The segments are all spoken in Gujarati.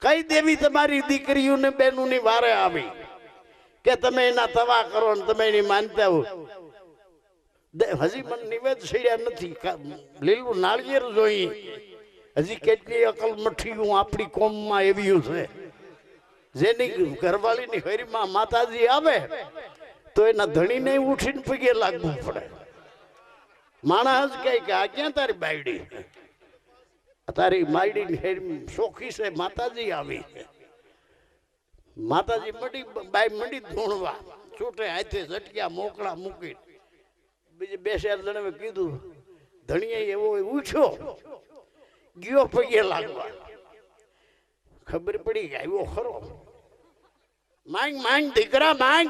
કઈ દેવી તમારી દીકરીઓને બેનોની વારે આવી કે તમે એના તવા કરો ને તમે એની માનતા હો? હજી મને નિવેદ છેડ્યા નથી, લીલું નાળિયેર જોઈ. હજી કેટલી અકલ મઠીયું આપણી કોમમાં એવી છે જેની ઘરવાળીની હરીમાં માતાજી આવે તો એના ધણીને ઉઠીને પગે લાગવું પડે. માણસ કહે કે આ ક્યાં તારી બાયડી? તારી માયડી શોખી છે, માતાજી આવી. માતાજી બાઈ મંડી ધૂણવા છૂટે હાથે ઝટક્યા મોકળા મૂકી. બીજે 2-4 જણે કીધું, ધણીએ એવો ઉછ્યો ગયો પગે લાગવા. ખબર પડી કે આવ્યો ખરો. માંગ માંગ દીકરા માંગ,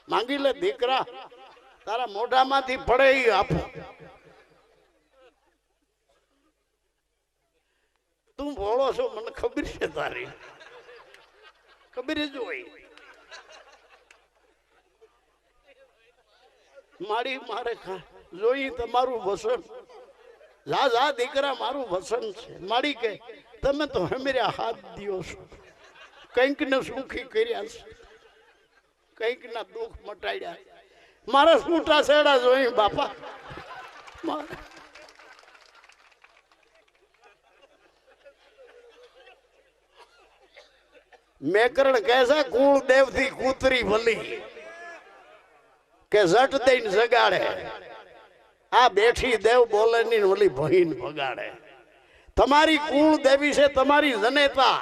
માંગી લે દીકરા, તારા મોઢામાંથી પડે એ આપો. તું ભોળો છો મને ખબર છે, તારી ખબર જ હોય. મારી મારે જોઈ તમારું વસન. જા જા દીકરા, મારું વસન છે. મારી કે તમે તો હમેરા હાથ દિયો છો, કંઈક ને સુખી કર્યા છે, કંઈક ના દુઃખ મટાડ્યા. મારા છૂટા છેડા જોઈ બાપા. મેકરણ કહે છે કુળદેવ થી કૂતરી ભલી કે ઝટ દઈને જગાડે. આ બેઠી દેવ બોલે ની ઓલી બહીન ભગાડે. તમારી કુળ દેવી છે, તમારી જનેતા